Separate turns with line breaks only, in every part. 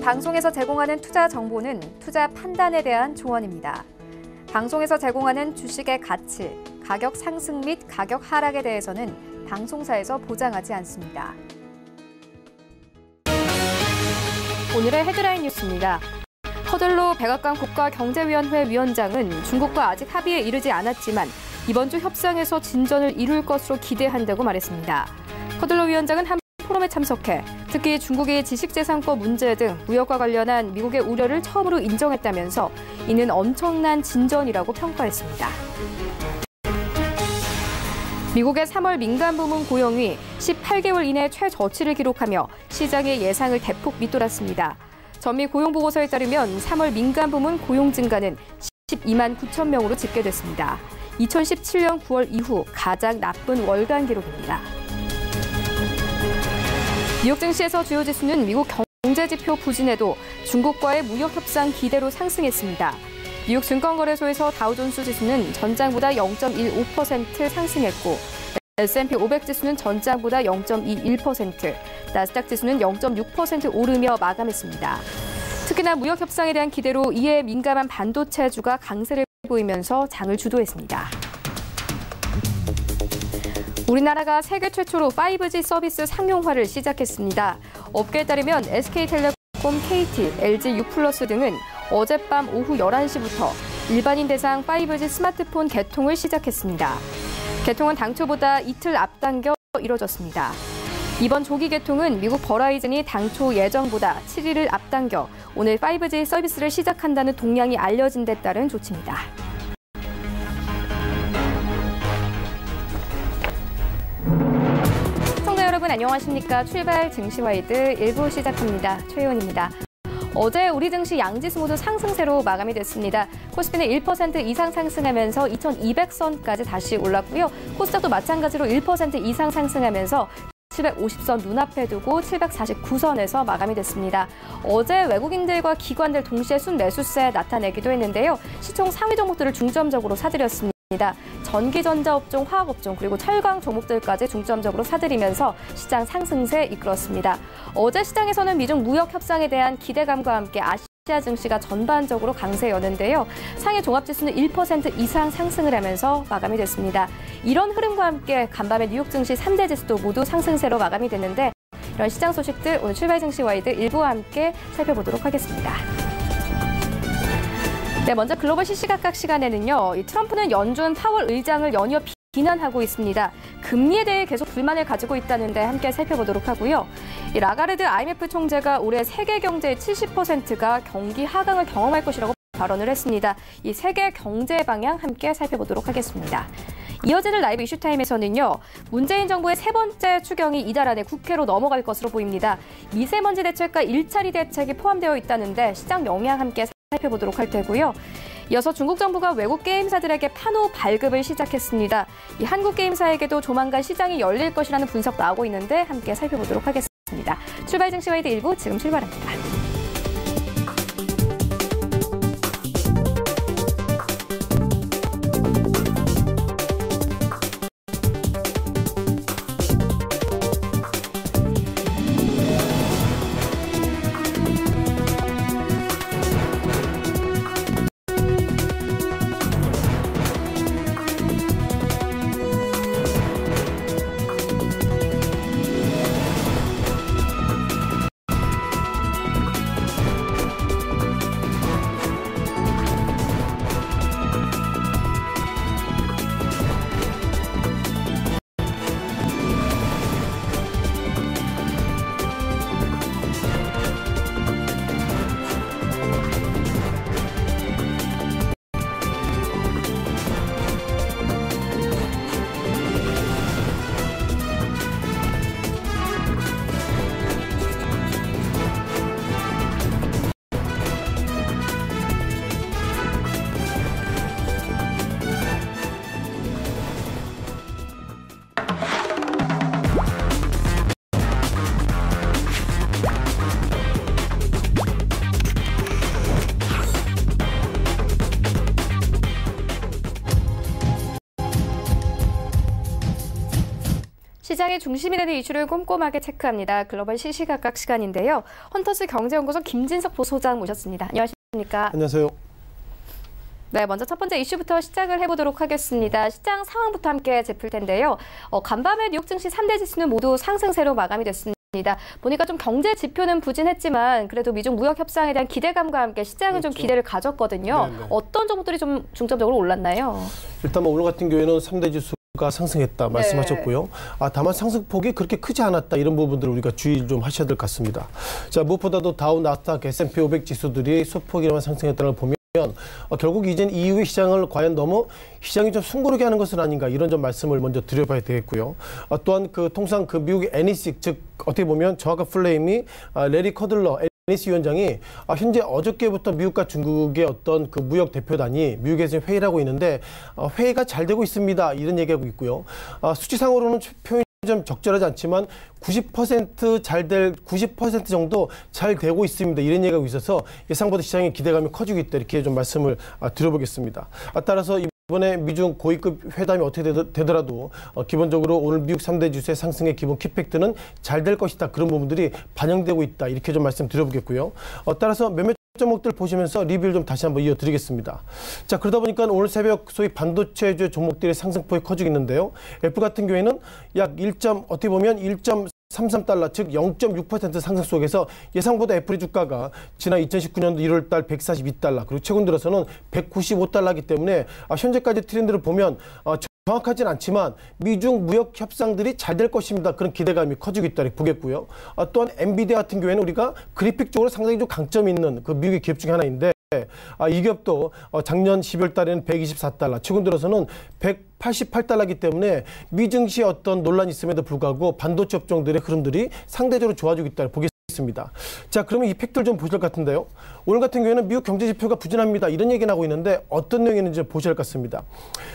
방송에서 제공하는 투자 정보는 투자 판단에 대한 조언입니다. 방송에서 제공하는 주식의 가치, 가격 상승 및 가격 하락에 대해서는 방송사에서 보장하지 않습니다. 오늘의 헤드라인 뉴스입니다. 허들로 백악관 국가경제위원회 위원장은 중국과 아직 합의에 이르지 않았지만 이번 주 협상에서 진전을 이룰 것으로 기대한다고 말했습니다. 허들로 위원장은 한 포럼에 참석해 특히 중국의 지식재산권 문제 등 무역과 관련한 미국의 우려를 처음으로 인정했다면서 이는 엄청난 진전이라고 평가했습니다. 미국의 3월 민간 부문 고용이 18개월 이내 최저치를 기록하며 시장의 예상을 대폭 밑돌았습니다. 전미 고용보고서에 따르면 3월 민간 부문 고용 증가는 12만 9천 명으로 집계됐습니다. 2017년 9월 이후 가장 나쁜 월간 기록입니다. 뉴욕 증시에서 주요 지수는 미국 경제지표 부진에도 중국과의 무역 협상 기대로 상승했습니다. 뉴욕 증권거래소에서 다우존스 지수는 전장보다 0.15% 상승했고 S&P 500 지수는 전장보다 0.21%, 나스닥 지수는 0.6% 오르며 마감했습니다. 특히나 무역 협상에 대한 기대로 이에 민감한 반도체주가 강세를 보이면서 장을 주도했습니다. 우리나라가 세계 최초로 5G 서비스 상용화를 시작했습니다. 업계에 따르면 SK텔레콤, KT, LG U+ 등은 어젯밤 오후 11시부터 일반인 대상 5G 스마트폰 개통을 시작했습니다. 개통은 당초보다 이틀 앞당겨 이뤄졌습니다. 이번 조기 개통은 미국 버라이즌이 당초 예정보다 7일을 앞당겨 오늘 5G 서비스를 시작한다는 동향이 알려진 데 따른 조치입니다. 여러분 안녕하십니까? 출발 증시와이드 1부 시작합니다. 최희원입니다. 어제 우리 증시 양지수 모두 상승세로 마감이 됐습니다. 코스피는 1% 이상 상승하면서 2200선까지 다시 올랐고요. 코스닥도 마찬가지로 1% 이상 상승하면서 750선 눈앞에 두고 749선에서 마감이 됐습니다. 어제 외국인들과 기관들 동시에 순매수세 나타내기도 했는데요. 시총 상위 종목들을 중점적으로 사들였습니다. 전기전자 업종, 화학업종, 그리고 철강 종목들까지 중점적으로 사들이면서 시장 상승세 이끌었습니다. 어제 시장에서는 미중 무역 협상에 대한 기대감과 함께 아시아 증시가 전반적으로 강세였는데요. 상해 종합지수는 1% 이상 상승을 하면서 마감이 됐습니다. 이런 흐름과 함께 간밤에 뉴욕 증시 3대 지수도 모두 상승세로 마감이 됐는데 이런 시장 소식들 오늘 출발 증시 와이드 1부와 함께 살펴보도록 하겠습니다. 네, 먼저 글로벌 시시각각 시간에는요. 트럼프는 연준 파월 의장을 연이어 비난하고 있습니다. 금리에 대해 계속 불만을 가지고 있다는데 함께 살펴보도록 하고요. 라가르드 IMF 총재가 올해 세계 경제의 70%가 경기 하강을 경험할 것이라고 발언을 했습니다. 이 세계 경제 방향 함께 살펴보도록 하겠습니다. 이어지는 라이브 이슈타임에서는요. 문재인 정부의 세 번째 추경이 이달 안에 국회로 넘어갈 것으로 보입니다. 미세먼지 대책과 일자리 대책이 포함되어 있다는데 시장 영향 함께 살펴보도록 할 테고요. 이어서 중국 정부가 외국 게임사들에게 판호 발급을 시작했습니다. 이 한국 게임사에게도 조만간 시장이 열릴 것이라는 분석 나오고 있는데 함께 살펴보도록 하겠습니다. 출발 증시 와이드 1부 지금 출발합니다. 시장의 중심이 되는 이슈를 꼼꼼하게 체크합니다. 글로벌 시시각각 시간인데요. 헌터스 경제연구소 김진석 부소장 모셨습니다. 안녕하십니까?
안녕하세요.
네, 먼저 첫 번째 이슈부터 시작을 해보도록 하겠습니다. 시장 상황부터 함께 짚을 텐데요. 간밤에 뉴욕 증시 3대 지수는 모두 상승세로 마감이 됐습니다. 보니까 좀 경제 지표는 부진했지만 그래도 미중 무역 협상에 대한 기대감과 함께 시장은 좀 기대를 가졌거든요. 네네. 어떤 종목들이 좀 중점적으로 올랐나요?
일단 오늘 같은 경우에는 3대 지수가 상승했다 말씀하셨고요. 다만 상승폭이 그렇게 크지 않았다 이런 부분들을 우리가 주의를 좀 하셔야 될 것 같습니다. 자, 무엇보다도 다우, 나스닥, S&P 500 지수들이 소폭이나마 상승했다는 걸 보면 결국 이젠 이후의 시장을 과연 너무 시장이 좀 숨고르게 하는 것은 아닌가 이런 좀 말씀을 먼저 드려봐야 되겠고요. 또한 통상 미국의 NEC 즉 어떻게 보면 정확한 플레임이 레리 커들러 NEC 위원장이 현재 어저께부터 미국과 중국의 어떤 무역 대표단이 미국에서 회의를 하고 있는데 회의가 잘 되고 있습니다 이런 얘기하고 있고요. 수치상으로는 표현이 좀 적절하지 않지만 90% 정도 잘 되고 있습니다. 이런 얘기가 있어서 예상보다 시장의 기대감이 커지고 있다. 이렇게 좀 말씀을 드려보겠습니다. 따라서 이번에 미중 고위급 회담이 어떻게 되더라도 기본적으로 오늘 미국 3대 지수의 상승의 기본 키팩트는 잘 될 것이다. 그런 부분들이 반영되고 있다. 이렇게 좀 말씀드려보겠고요. 따라서 몇몇 종목들 보시면서 리뷰를 좀 다시 한번 이어드리겠습니다. 자, 그러다 보니까 오늘 새벽 소위 반도체주 종목들의 상승폭이 커지고 있는데요. 애플 같은 경우에는 약 어떻게 보면 1.33달러, 즉 0.6% 상승 속에서 예상보다 애플의 주가가 지난 2019년도 1월달 142달러, 그리고 최근 들어서는 195달러이기 때문에 현재까지 트렌드를 보면 정확하진 않지만 미중 무역 협상들이 잘 될 것입니다. 그런 기대감이 커지고 있다고 보겠고요. 또한 엔비디아 같은 경우에는 우리가 그래픽 쪽으로 상당히 좀 강점이 있는 미국의 기업 중에 하나인데 이 기업도 작년 12월 달에는 124달러, 최근 들어서는 188달러이기 때문에 미증시의 어떤 논란이 있음에도 불구하고 반도체 업종들의 흐름들이 상대적으로 좋아지고 있다고 보겠습니다. 자, 그러면 이 팩트를 좀 보실 것 같은데요. 오늘 같은 경우에는 미국 경제 지표가 부진합니다. 이런 얘기 나오고 있는데 어떤 내용이 있는지 보셔야 할 것 같습니다.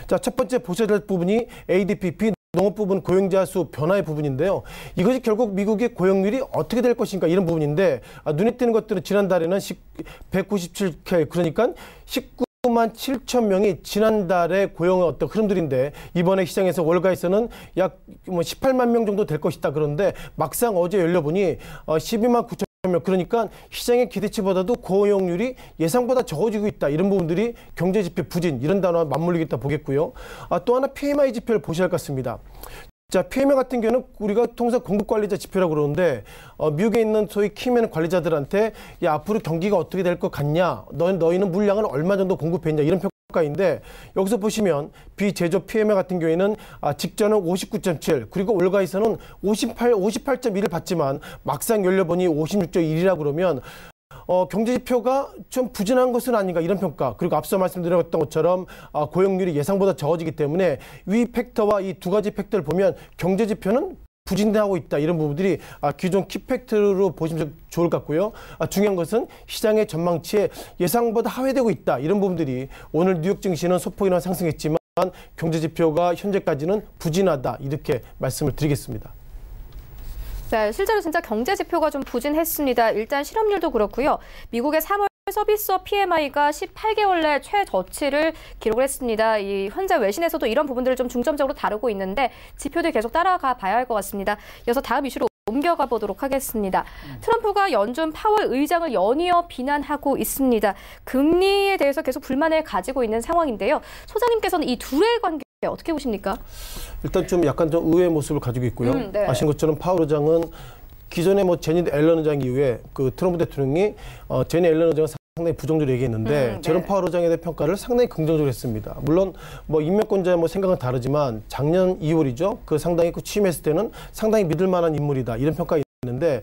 자, 첫 번째 보셔야 될 부분이 ADP, 농업 부분 고용자 수 변화의 부분인데요. 이것이 결국 미국의 고용률이 어떻게 될 것인가 이런 부분인데 눈에 띄는 것들은 지난달에는 197K 그러니까 19만 7천 명이 지난달에 고용의 어떤 흐름들인데 이번에 시장에서 월가에서는 약 18만 명 정도 될 것이다. 그런데 막상 어제 열려보니 12만 9천 명, 그러니까 시장의 기대치보다도 고용률이 예상보다 적어지고 있다. 이런 부분들이 경제지표 부진 이런 단어와 맞물리겠다 보겠고요. 또 하나 PMI 지표를 보셔야 할 것 같습니다. 자, PMI 같은 경우는 우리가 통상 공급관리자 지표라고 그러는데 미국에 있는 소위 키맨 관리자들한테 앞으로 경기가 어떻게 될 것 같냐, 너희는 물량을 얼마 정도 공급했냐 이런 평가인데 여기서 보시면 비제조업 PMI 같은 경우에는 직전은 59.7 그리고 월가에서는 58.1을 받지만 막상 열려보니 56.1이라고 그러면 경제지표가 좀 부진한 것은 아닌가 이런 평가, 그리고 앞서 말씀드렸던 것처럼 고용률이 예상보다 적어지기 때문에 위 팩터와 이 두 가지 팩터를 보면 경제지표는 부진하고 있다. 이런 부분들이 기존 키팩트로 보시면 좋을 것 같고요. 중요한 것은 시장의 전망치에 예상보다 하회되고 있다. 이런 부분들이 오늘 뉴욕 증시는 소폭이나 상승했지만 경제지표가 현재까지는 부진하다. 이렇게 말씀을 드리겠습니다.
네, 실제로 진짜 경제 지표가 좀 부진했습니다. 일단 실업률도 그렇고요. 미국의 3월 서비스업 PMI가 18개월 내 최저치를 기록을 했습니다. 현재 외신에서도 이런 부분들을 좀 중점적으로 다루고 있는데 지표들 계속 따라가 봐야 할 것 같습니다. 이어서 다음 이슈로 옮겨가 보도록 하겠습니다. 트럼프가 연준 파월 의장을 연이어 비난하고 있습니다. 금리에 대해서 계속 불만을 가지고 있는 상황인데요. 소장님께서는 이 둘의 관계 어떻게 보십니까? 일단
좀 약간 좀 의외의 모습을 가지고 있고요.
네.
아신 것처럼 파월 의장은 기존에 제니 앨런 의장 이후에 트럼프 대통령이 제니 앨런 의장은 상당히 부정적으로 얘기했는데 제롬 파월 의장에 대한 평가를 상당히 긍정적으로 했습니다. 물론 인명권자의 생각은 다르지만 작년 2월이죠. 상당히 취임했을 때는 상당히 믿을 만한 인물이다. 이런 평가가 있는데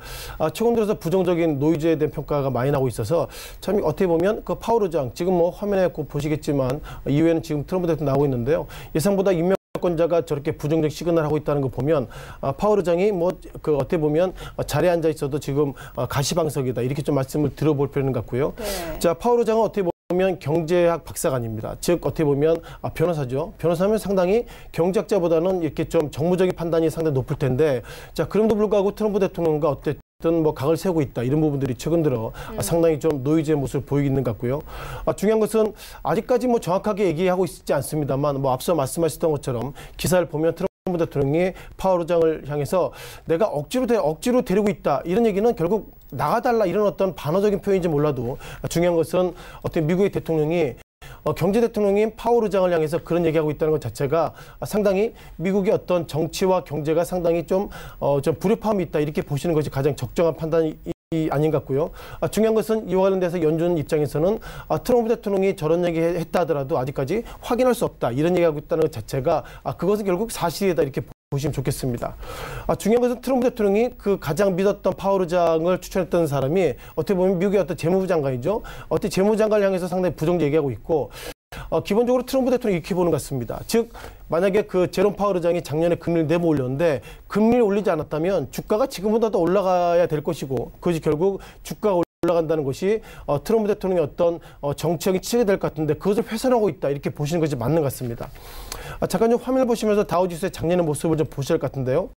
최근 들어서 부정적인 노이즈에 대한 평가가 많이 나오고 있어서 참 어떻게 보면 파월 의장 지금 화면에 보시겠지만 이후에는 지금 트럼프 대통령 나오고 있는데요. 예상보다 인명권자가 저렇게 부정적 시그널을 하고 있다는 거 보면 파월 의장이 어떻게 보면 자리에 앉아 있어도 지금 가시방석이다. 이렇게 좀 말씀을 들어볼 필요는 같고요. 네. 자, 파월 의장은 어떻게 보면 경제학 박사가 아닙니다. 즉 어떻게 보면 변호사죠. 변호사면 상당히 경제학자보다는 이렇게 좀 정무적인 판단이 상당히 높을 텐데 자, 그럼에도 불구하고 트럼프 대통령과 어쨌든 각을 세우고 있다. 이런 부분들이 최근 들어 상당히 좀 노이즈의 모습을 보이고 있는 것 같고요. 중요한 것은 아직까지 정확하게 얘기하고 있지 않습니다만 앞서 말씀하셨던 것처럼 기사를 보면 트럼프 트럼프 대통령이 파월 의장을 향해서 내가 억지로 데리고 있다. 이런 얘기는 결국 나가달라 이런 어떤 반어적인 표현인지 몰라도 중요한 것은 어떤 미국의 대통령이 경제 대통령인 파월 의장을 향해서 그런 얘기하고 있다는 것 자체가 상당히 미국의 어떤 정치와 경제가 상당히 좀 불협화음이 있다 이렇게 보시는 것이 가장 적정한 판단이 아닌 것 같고요. 중요한 것은 이와 관련돼서 연준 입장에서는 트럼프 대통령이 저런 얘기 했다 하더라도 아직까지 확인할 수 없다 이런 얘기하고 있다는 것 자체가 그것은 결국 사실이다 이렇게 보시면 좋겠습니다. 중요한 것은 트럼프 대통령이 그 가장 믿었던 파월 의장을 추천했던 사람이 어떻게 보면 미국의 어떤 재무부 장관이죠. 어떻게 재무부 장관을 향해서 상당히 부정 얘기하고 있고 기본적으로 트럼프 대통령이 이렇게 보는 것 같습니다. 즉 만약에 그 제롬 파월 의장이 작년에 금리를 내부 올렸는데 금리를 올리지 않았다면 주가가 지금보다 더 올라가야 될 것이고 그것이 결국 주가가 올라간다는 것이 트럼프 대통령의 어떤 정책이 치게 될 것 같은데 그것을 훼손하고 있다 이렇게 보시는 것이 맞는 것 같습니다. 잠깐 좀 화면을 보시면서 다우지수의 작년의 모습을 좀 보실 것 같은데요.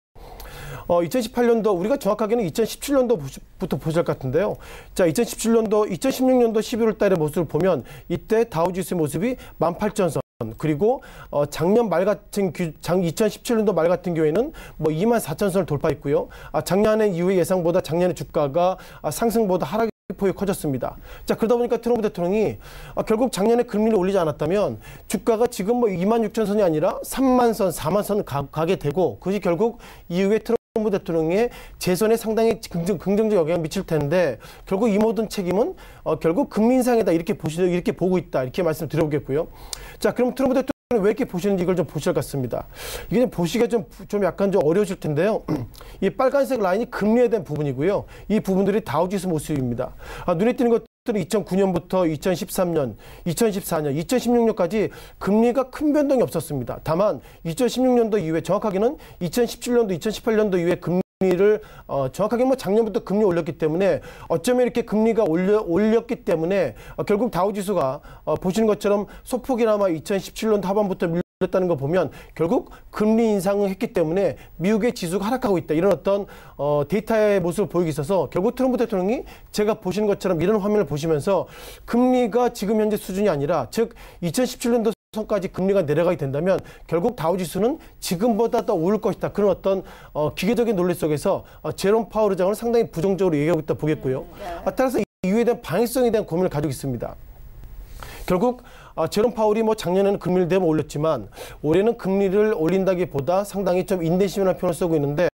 2018년도 우리가 정확하게는 2017년도부터 보실 것 같은데요. 자, 2016년도 11월 달의 모습을 보면 이때 다우지수의 모습이 18,000선 그리고 작년 말 같은 2017년도 말 같은 경우에는 뭐 24,000선을 돌파했고요. 작년에 이후의 예상보다 작년의 주가가 상승보다 하락이 폭이 커졌습니다. 자, 그러다 보니까 트럼프 대통령이 결국 작년에 금리를 올리지 않았다면 주가가 지금 뭐 26,000선이 아니라 30,000선, 40,000선 가게 되고 그것이 결국 이후에 트럼프 대통령의 재선에 상당히 긍정적 영향을 미칠 텐데 결국 이 모든 책임은 결국 금리 인상이다 이렇게 보고 있다 이렇게 말씀드려보겠고요. 자, 그럼 트럼프 대통령이 왜 이렇게 보시는지 이걸 좀 보실 것 같습니다. 이게 좀 보시기가 좀 약간 좀 어려우실 텐데요. 이 빨간색 라인이 금리에 대한 부분이고요. 이 부분들이 다우지수 모습입니다. 눈에 띄는 것들은 2009년부터 2013년, 2014년, 2016년까지 금리가 큰 변동이 없었습니다. 다만 2016년도 이후에 정확하게는 2017년도, 2018년도 이후에 금리를 정확하게 뭐 작년부터 금리 올렸기 때문에 어쩌면 이렇게 금리가 올렸기 때문에 결국 다우지수가 보시는 것처럼 소폭이나마 2017년도 하반부터 밀렸다는 거 보면 결국 금리 인상을 했기 때문에 미국의 지수가 하락하고 있다. 이런 어떤 데이터의 모습을 보이고 있어서 결국 트럼프 대통령이 제가 보시는 것처럼 이런 화면을 보시면서 금리가 지금 현재 수준이 아니라 즉 2017년도 선까지 금리가 내려가게 된다면 결국 다우지수는 지금보다 더 오를 것이다. 그런 어떤 기계적인 논리 속에서 제롬 파월 의장을 상당히 부정적으로 얘기하고 있다 보겠고요. 따라서 이유에 대한 방향성에 대한 고민을 가지고 있습니다. 결국 제롬 파월이 뭐 작년에는 금리를 대면 올렸지만 올해는 금리를 올린다기보다 상당히 좀 인내심이라는 표현을 쓰고 있는데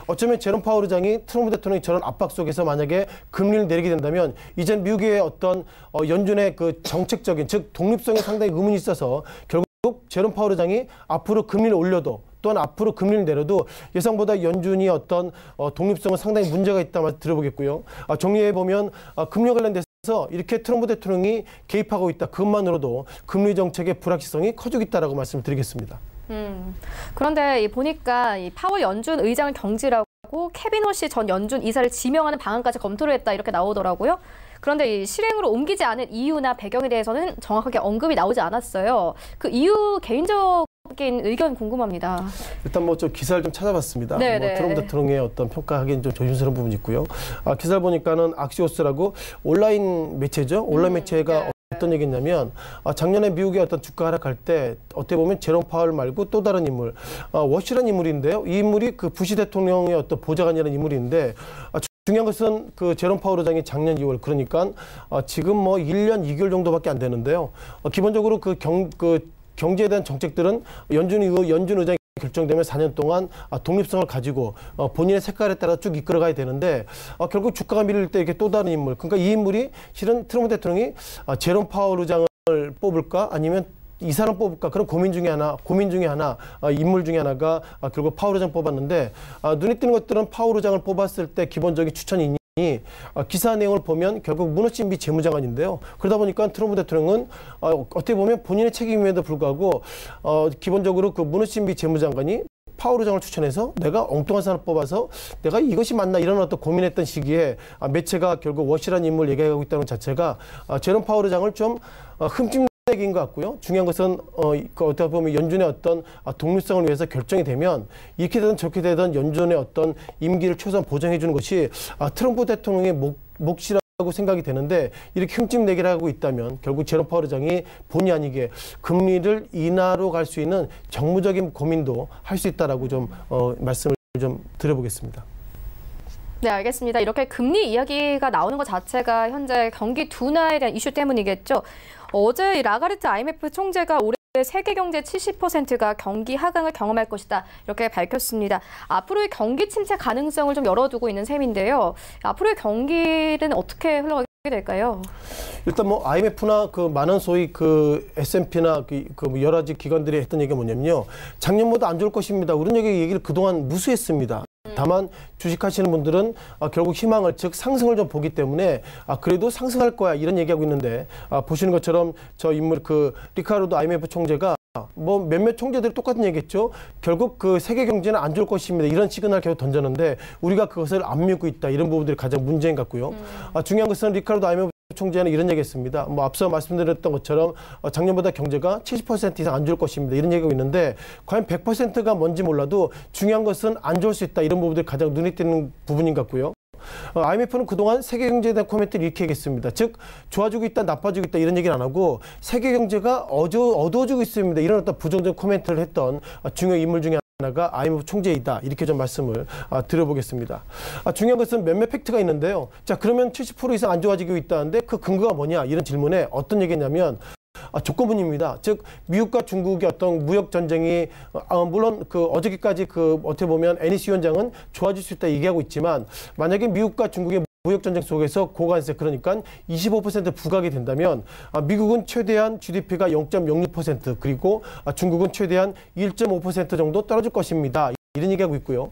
어쩌면 제롬 파월 의장이 트럼프 대통령이 저런 압박 속에서 만약에 금리를 내리게 된다면 이젠 미국의 어떤 연준의 그 정책적인 즉 독립성에 상당히 의문이 있어서 결국 제롬 파월 의장이 앞으로 금리를 올려도 또한 앞으로 금리를 내려도 예상보다 연준이 어떤 독립성은 상당히 문제가 있다 말씀 드려보겠고요. 정리해 보면 금리 관련돼서 이렇게 트럼프 대통령이 개입하고 있다. 그것만으로도 금리 정책의 불확실성이 커지고 있다라고 말씀을 드리겠습니다.
그런데 보니까 이 파월 연준 의장을 경질하고 케빈 호시 전 연준 이사를 지명하는 방안까지 검토를 했다 이렇게 나오더라고요. 그런데 이 실행으로 옮기지 않은 이유나 배경에 대해서는 정확하게 언급이 나오지 않았어요. 그 이유 개인적인 의견 궁금합니다.
일단 뭐 저 기사를 좀 찾아봤습니다. 뭐 트럼프 대통령의 어떤 평가하기엔 좀 조심스러운 부분이 있고요. 기사를 보니까는 악시오스라고 온라인 매체죠. 온라인 매체가 어떤 얘기냐면 작년에 미국의 어떤 주가 하락할 때 어떻게 보면 제롬 파월 말고 또 다른 인물 워시라는 인물인데요. 이 인물이 그 부시 대통령의 어떤 보좌관이라는 인물인데 중요한 것은 그 제롬 파월 의장이 작년 2월 그러니까 지금 뭐 1년 2개월 정도밖에 안 되는데요. 기본적으로 그 경제에 대한 정책들은 연준 의장이 결정되면 4년 동안 독립성을 가지고 본인의 색깔에 따라 쭉 이끌어가야 되는데 결국 주가가 밀릴 때 이렇게 또 다른 인물 그러니까 이 인물이 실은 트럼프 대통령이 제롬 파월 의장을 뽑을까 아니면 이 사람 뽑을까 그런 고민 중에 하나 인물 중에 하나가 결국 파월 의장 뽑았는데 눈에 띄는 것들은 파월 의장을 뽑았을 때 기본적인 추천인이 기사 내용을 보면 결국 무너진비 재무장관인데요. 그러다 보니까 트럼프 대통령은 어떻게 보면 본인의 책임임에도 불구하고 기본적으로 그 무너진비 재무장관이 파월 의장을 추천해서 내가 엉뚱한 사람 뽑아서 내가 이것이 맞나 이런 어떤 고민했던 시기에 매체가 결국 워시라는 인물 얘기하고 있다는 것 자체가 제롬 파월 의장을 좀 흠집내기인 것 같고요. 중요한 것은 어떻게 보면 연준의 어떤 독립성을 위해서 결정이 되면 이렇게 되든 저렇게 되든 연준의 어떤 임기를 최소한 보장해 주는 것이 트럼프 대통령의 몫이라고 생각이 되는데 이렇게 흠집내기를 하고 있다면 결국 제롬 파월 의장이 본의 아니게 금리를 인하로 갈 수 있는 정무적인 고민도 할 수 있다라고 좀 말씀을 좀 드려보겠습니다.
네, 알겠습니다. 이렇게 금리 이야기가 나오는 것 자체가 현재 경기 둔화에 대한 이슈 때문이겠죠. 어제 라가르트 IMF 총재가 올해 세계 경제 70%가 경기 하강을 경험할 것이다. 이렇게 밝혔습니다. 앞으로의 경기 침체 가능성을 좀 열어두고 있는 셈인데요. 앞으로의 경기는 어떻게 흘러가게 될까요?
일단 뭐 IMF나 그 많은 소위 그 S&P나 그 여러 가지 기관들이 했던 얘기가 뭐냐면요. 작년보다 안 좋을 것입니다. 이런 얘기를 그동안 무시했습니다. 다만 주식하시는 분들은 결국 희망을, 즉 상승을 좀 보기 때문에 그래도 상승할 거야 이런 얘기하고 있는데 보시는 것처럼 저 인물 그 리카르도 IMF 총재가 뭐 몇몇 총재들이 똑같은 얘기했죠. 결국 그 세계 경제는 안 좋을 것입니다. 이런 시그널을 계속 던졌는데 우리가 그것을 안 믿고 있다. 이런 부분들이 가장 문제인 것 같고요. 중요한 것은 리카르도 IMF 총재는 이런 얘기했습니다. 뭐 앞서 말씀드렸던 것처럼 작년보다 경제가 70% 이상 안 좋을 것입니다. 이런 얘기가 있는데 과연 100%가 뭔지 몰라도 중요한 것은 안 좋을 수 있다. 이런 부분들이 가장 눈에 띄는 부분인 것 같고요. IMF는 그동안 세계 경제에 대한 코멘트를 이렇게 얘기했습니다. 즉 좋아지고 있다, 나빠지고 있다 이런 얘기를 안 하고 세계 경제가 어두워지고 있습니다. 이런 어떤 부정적인 코멘트를 했던 중요 인물 중에 하나가 IMF 총재이다. 이렇게 좀 말씀을 드려보겠습니다. 중요한 것은 몇몇 팩트가 있는데요. 자, 그러면 70% 이상 안 좋아지고 있다는데 그 근거가 뭐냐? 이런 질문에 어떤 얘기냐면 조건부입니다. 즉 미국과 중국의 어떤 무역 전쟁이 물론 그 어저께까지 그 어떻게 보면 NEC 위원장은 좋아질 수 있다 얘기하고 있지만 만약에 미국과 중국의 무역 전쟁 속에서 고관세 그러니까 25% 부각이 된다면 미국은 최대한 GDP가 0.06% 그리고 중국은 최대한 1.5% 정도 떨어질 것입니다. 이런 얘기하고 있고요.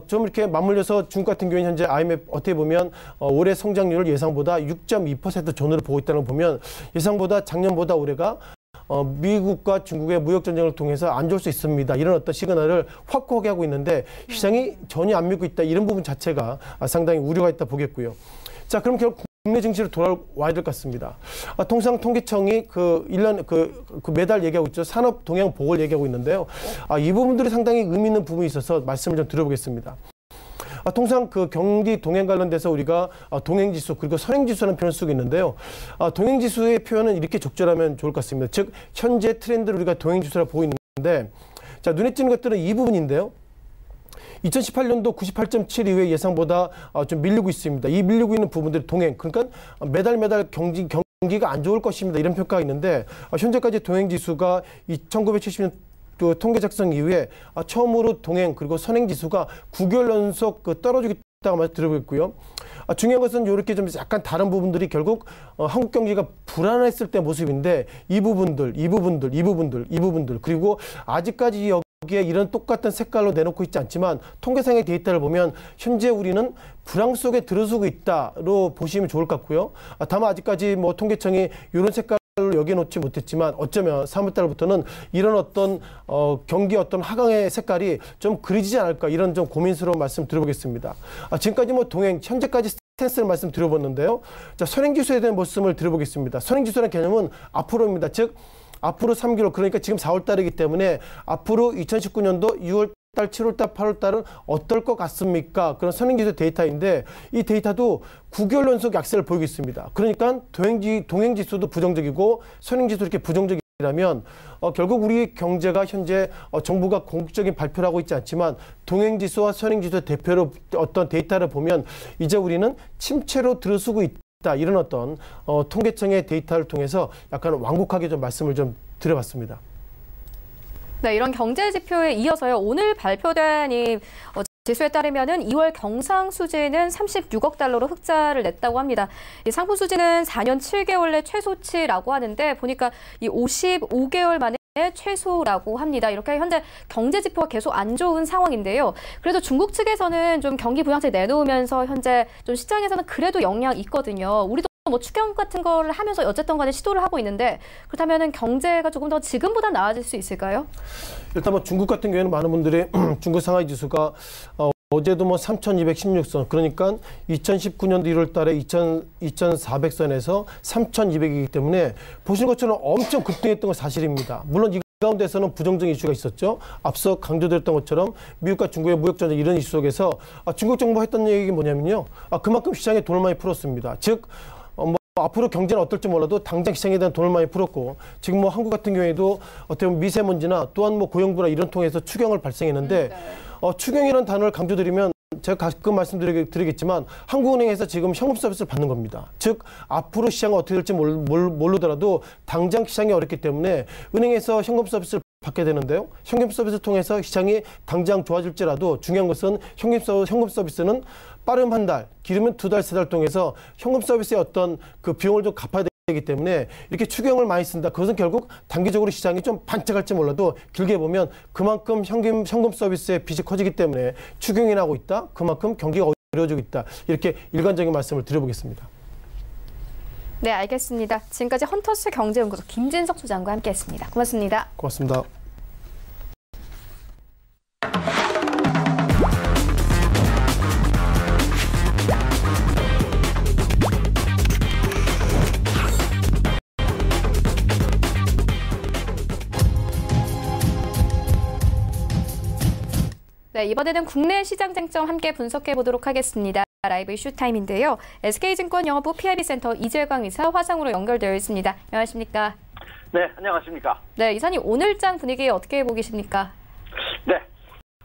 좀 이렇게 맞물려서 중국 같은 경우에는 현재 IMF 어떻게 보면 올해 성장률을 예상보다 6.2% 전후로 보고 있다는 걸 보면 예상보다 작년보다 올해가 미국과 중국의 무역 전쟁을 통해서 안 좋을 수 있습니다. 이런 어떤 시그널을 확고하게 하고 있는데 시장이 전혀 안 믿고 있다. 이런 부분 자체가 상당히 우려가 있다 보겠고요. 자, 그럼 결국 국내 증시로 돌아와야 될 것 같습니다. 통상 통계청이 그 1년 그 매달 얘기하고 있죠. 산업 동향 보고를 얘기하고 있는데요. 이 부분들이 상당히 의미 있는 부분이 있어서 말씀을 좀 드려보겠습니다. 통상 그 경기 동행 관련돼서 우리가 동행지수 그리고 선행지수라는 표현을 쓰고 있는데요. 동행지수의 표현은 이렇게 적절하면 좋을 것 같습니다. 즉 현재 트렌드를 우리가 동행지수라고 보고 있는데 자, 눈에 띄는 것들은 이 부분인데요. 2018년도 98.7 이후에 예상보다 좀 밀리고 있습니다. 이 밀리고 있는 부분들이 동행, 그러니까 매달 경기가 안 좋을 것입니다. 이런 평가가 있는데 현재까지 동행지수가 1970년 그 통계 작성 이후에 처음으로 동행 그리고 선행지수가 9개월 연속 떨어지고 있다고 말씀 드려보겠고요. 중요한 것은 이렇게 좀 약간 다른 부분들이 결국 한국 경기가 불안했을 때 모습인데 이 부분들 그리고 아직까지 여기에 이런 똑같은 색깔로 내놓고 있지 않지만 통계상의 데이터를 보면 현재 우리는 불황 속에 들어서고 있다로 보시면 좋을 것 같고요. 다만 아직까지 뭐 통계청이 이런 색깔 여기에 놓지 못했지만 어쩌면 3월달부터는 이런 어떤 경기 어떤 하강의 색깔이 좀 그려지지 않을까 이런 좀 고민스러운 말씀 드려보겠습니다. 지금까지 뭐 동행 현재까지 스탠스를 말씀드려봤는데요. 자, 선행지수에 대한 말씀을 드려보겠습니다. 선행지수라는 개념은 앞으로입니다. 즉 앞으로 3개월 그러니까 지금 4월달이기 때문에 앞으로 2019년도 6월달, 7월달, 8월달은 어떨 것 같습니까? 그런 선행지수 데이터인데 이 데이터도 9개월 연속 약세를 보이고 있습니다. 그러니까 동행지수도 부정적이고 선행지수도 이렇게 부정적이라면 결국 우리 경제가 현재 정부가 공식적인 발표를 하고 있지 않지만 동행지수와 선행지수의 대표로 어떤 데이터를 보면 이제 우리는 침체로 들어서고 있다. 이런 어떤 통계청의 데이터를 통해서 약간 완곡하게 좀 말씀을 좀 드려봤습니다.
네, 이런 경제 지표에 이어서요. 오늘 발표된 이 지수에 따르면은 2월 경상 수지는 36억 달러로 흑자를 냈다고 합니다. 이 상품 수지는 4년 7개월 내 최소치라고 하는데 보니까 이 55개월 만에 최소라고 합니다. 이렇게 현재 경제 지표가 계속 안 좋은 상황인데요. 그래도 중국 측에서는 좀 경기 부양책 내놓으면서 현재 좀 시장에서는 그래도 영향이 있거든요. 우리도 뭐 추경 같은 거를 하면서 어쨌든 간에 시도를 하고 있는데 그렇다면 경제가 조금 더 지금보다 나아질 수 있을까요? 일단
뭐 중국 같은 경우에는 많은 분들이 중국 상하이 지수가 어제도 뭐 3,216선 그러니까 2019년도 1월 달에 2,400선에서 3,200이기 때문에 보시는 것처럼 엄청 급등했던 건 사실입니다. 물론 가운데서는 부정적인 이슈가 있었죠. 앞서 강조드렸던 것처럼 미국과 중국의 무역전쟁 이런 이슈 속에서 중국 정부가 했던 얘기가 뭐냐면요. 그만큼 시장에 돈을 많이 풀었습니다. 즉 앞으로 경제는 어떨지 몰라도 당장 시장에 대한 돈을 많이 풀었고 지금 한국 같은 경우에도 어떻게 보면 미세먼지나 또한 고용부나 이런 통해서 추경을 발생했는데 추경이라는 단어를 강조드리면 제가 가끔 말씀드리겠지만 한국은행에서 지금 현금 서비스를 받는 겁니다. 즉 앞으로 시장은 어떻게 될지 모르더라도 당장 시장이 어렵기 때문에 은행에서 현금 서비스를 받게 되는데요. 현금 서비스를 통해서 시장이 당장 좋아질지라도 중요한 것은 현금 서비스는 빠르면 한 달, 길으면 2달, 3달 통해서 현금 서비스의 어떤 그 비용을 좀 갚아야 되기 때문에 이렇게 추경을 많이 쓴다. 그것은 결국 단기적으로 시장이 좀 반짝할지 몰라도 길게 보면 그만큼 현금 서비스의 빚이 커지기 때문에 추경이 나고 있다. 그만큼 경기가 어려워지고 있다. 이렇게 일관적인 말씀을 드려보겠습니다.
네, 알겠습니다. 지금까지 헌터스 경제연구소 김진석 소장과 함께했습니다. 고맙습니다.
고맙습니다.
네, 이번에는 국내 시장 쟁점 함께 분석해 보도록 하겠습니다. 라이브 이슈 타임인데요. SK증권 영업부 PIB센터 이재광 이사 화상으로 연결되어 있습니다. 안녕하십니까?
네, 안녕하십니까?
네, 이사님 오늘장 분위기 어떻게 보고 계십니까?
네,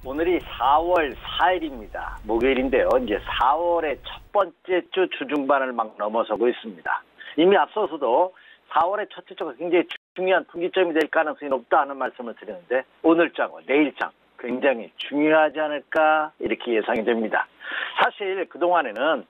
오늘이 4월 4일입니다. 목요일인데요. 이제 4월의 첫 번째 주 주중반을 막 넘어서고 있습니다. 이미 앞서서도 4월의 첫째 주가 굉장히 중요한 분기점이 될 가능성이 높다 하는 말씀을 드렸는데 오늘장과 내일장 굉장히 중요하지 않을까 이렇게 예상이 됩니다. 사실 그동안에는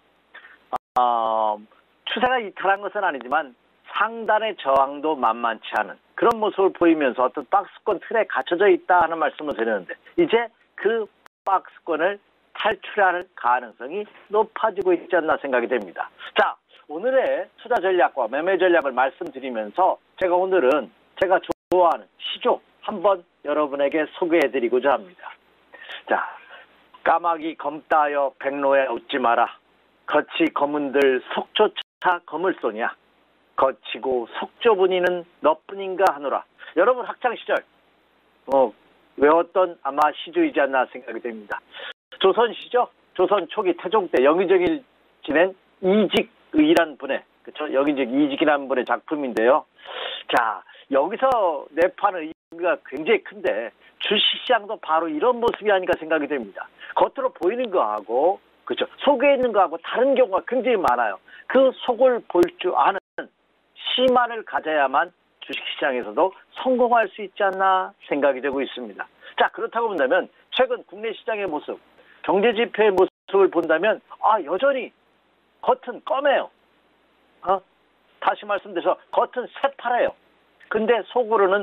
추세가 이탈한 것은 아니지만 상단의 저항도 만만치 않은 그런 모습을 보이면서 어떤 박스권 틀에 갇혀져 있다 하는 말씀을 드렸는데 이제 그 박스권을 탈출할 가능성이 높아지고 있지 않나 생각이 됩니다. 자, 오늘의 투자 전략과 매매 전략을 말씀드리면서 오늘은 제가 좋아하는 시조 한번 여러분에게 소개해드리고자 합니다. 자, 까마귀 검따여 백로에 웃지 마라. 거치 검은들 속조차 검을 쏘냐. 거치고 속 좁은 이는 너뿐인가 하노라. 여러분 학창시절 외웠던 아마 시조이지 않나 생각이 됩니다. 조선시죠. 조선 초기 태종 때 영의정이 지낸 이직의란 분의 그렇죠. 영의정 이직이라는 분의 작품인데요. 자, 여기서 내파는 의미가 굉장히 큰데 주식시장도 바로 이런 모습이 아닌가 생각이 됩니다. 겉으로 보이는 거하고 그렇죠. 속에 있는 거하고 다른 경우가 굉장히 많아요. 그 속을 볼 줄 아는 시만을 가져야만 주식시장에서도 성공할 수 있지 않나 생각이 되고 있습니다. 자, 그렇다고 본다면 최근 국내 시장의 모습, 경제지표의 모습을 본다면 여전히 겉은 검해요. 다시 말씀드려서 겉은 새파래요. 근데 속으로는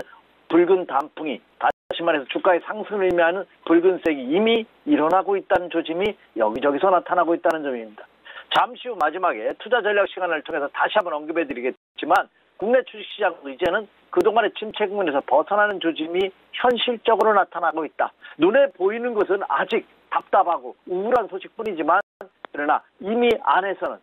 붉은 단풍이 다시 말해서 주가의 상승을 의미하는 붉은색이 이미 일어나고 있다는 조짐이 여기저기서 나타나고 있다는 점입니다. 잠시 후 마지막에 투자 전략 시간을 통해서 다시 한번 언급해드리겠지만 국내 주식시장도 이제는 그동안의 침체 국면에서 벗어나는 조짐이 현실적으로 나타나고 있다. 눈에 보이는 것은 아직 답답하고 우울한 소식뿐이지만 그러나 이미 안에서는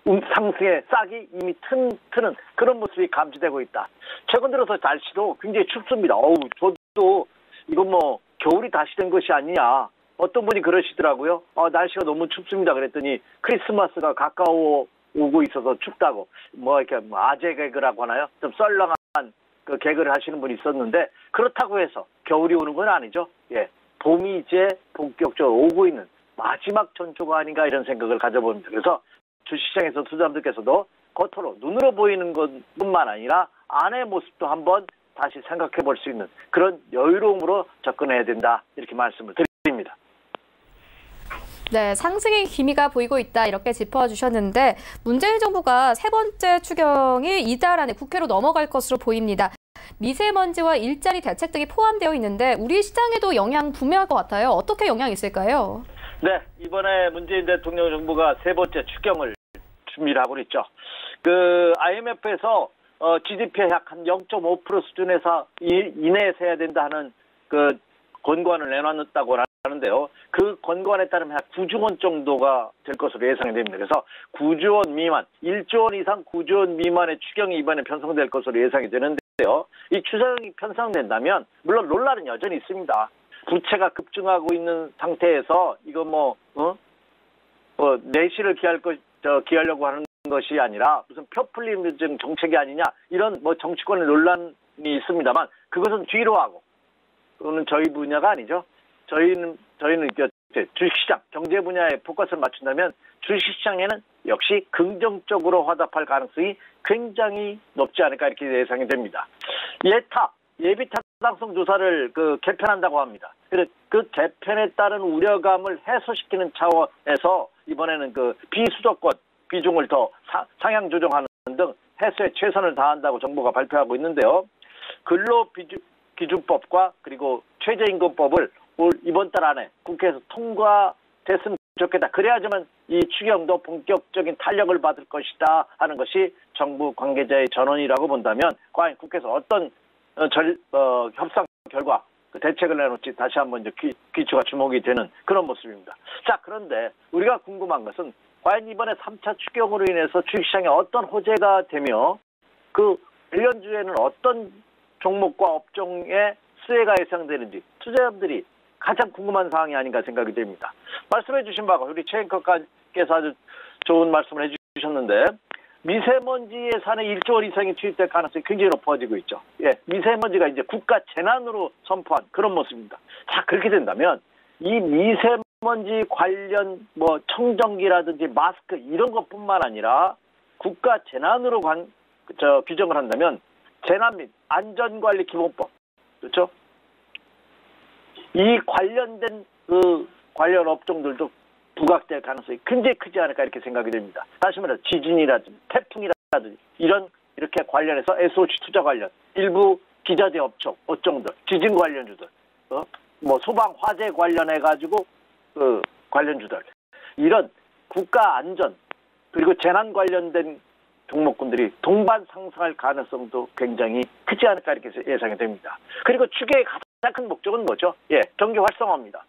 상승의 싹이 이미 트는 그런 모습이 감지되고 있다. 최근 들어서 날씨도 굉장히 춥습니다. 저도 이건 겨울이 다시 된 것이 아니냐. 어떤 분이 그러시더라고요. 날씨가 너무 춥습니다. 그랬더니 크리스마스가 가까워 오고 있어서 춥다고. 이렇게 아재 개그라고 하나요? 좀 썰렁한 그 개그를 하시는 분이 있었는데 그렇다고 해서 겨울이 오는 건 아니죠. 예, 봄이 이제 본격적으로 오고 있는 마지막 전초가 아닌가 이런 생각을 가져봅니다. 그래서 주식시장에서 투자자분들께서도 겉으로 눈으로 보이는 것뿐만 아니라 안의 모습도 한번 다시 생각해 볼 수 있는 그런 여유로움으로 접근해야 된다 이렇게 말씀을 드립니다.
네, 상승의 기미가 보이고 있다 이렇게 짚어주셨는데 문재인 정부가 세 번째 추경이 이달 안에 국회로 넘어갈 것으로 보입니다. 미세먼지와 일자리 대책 등이 포함되어 있는데 우리 시장에도 영향 분명할 것 같아요. 어떻게 영향이 있을까요?
네, 이번에 문재인 대통령 정부가 세 번째 추경을 준비를 하고 있죠. 그 IMF에서 GDP의 약 한 0.5% 수준에서 이내에서 해야 된다 하는 그 권고안을 내놨다고 하는데요. 그 권고안에 따르면 약 9조 원 정도가 될 것으로 예상이 됩니다. 그래서 9조 원 미만, 1조 원 이상 9조 원 미만의 추경이 이번에 편성될 것으로 예상이 되는데요. 이 추세력이 편성된다면 물론 논란은 여전히 있습니다. 부채가 급증하고 있는 상태에서 이거 내실을 기하려고 하는 것이 아니라 무슨 표풀림 정책이 아니냐 이런 정치권의 논란이 있습니다만 그것은 뒤로 하고 그거는 저희 분야가 아니죠. 저희는 주식시장 경제 분야에 포커스를 맞춘다면 주식시장에는 역시 긍정적으로 화답할 가능성이 굉장히 높지 않을까 이렇게 예상이 됩니다. 예비 타당성 조사를 개편한다고 합니다. 그 개편에 따른 우려감을 해소시키는 차원에서 이번에는 비수도권 비중을 더 상향 조정하는 등 해소에 최선을 다한다고 정부가 발표하고 있는데요. 근로기준법과 그리고 최저임금법을 이번 달 안에 국회에서 통과됐으면 좋겠다. 그래야지만 이 추경도 본격적인 탄력을 받을 것이다 하는 것이 정부 관계자의 전언이라고 본다면 과연 국회에서 어떤 협상 결과 대책을 내놓을지 다시 한번 이제 귀추가 주목이 되는 그런 모습입니다. 자, 그런데 우리가 궁금한 것은 과연 이번에 3차 추경으로 인해서 주식시장에 어떤 호재가 되며 그 관련주에는 어떤 종목과 업종의 수혜가 예상되는지 투자자들이 가장 궁금한 사항이 아닌가 생각이 됩니다. 말씀해 주신 바가 우리 최 앵커께서 아주 좋은 말씀을 해주셨는데 미세먼지 예산에 1조 원 이상이 투입될 가능성이 굉장히 높아지고 있죠. 미세먼지가 이제 국가 재난으로 선포한 그런 모습입니다. 자, 그렇게 된다면 이 미세먼지 관련 청정기라든지 마스크 이런 것뿐만 아니라 국가 재난으로 규정을 한다면 재난 및 안전관리 기본법 그렇죠? 이 관련된 관련 업종들도 부각될 가능성이 굉장히 크지 않을까 이렇게 생각이 됩니다. 다시 말해서 지진이라든지 태풍이라든지 이렇게 관련해서 SOC 투자 관련 일부 기자재 업종들, 지진 관련주들, 소방 화재 관련해 가지고 관련주들 이런 국가 안전 그리고 재난 관련된 종목군들이 동반 상승할 가능성도 굉장히 크지 않을까 이렇게 예상이 됩니다. 그리고 추계의 가장 큰 목적은 뭐죠? 경기 활성화입니다.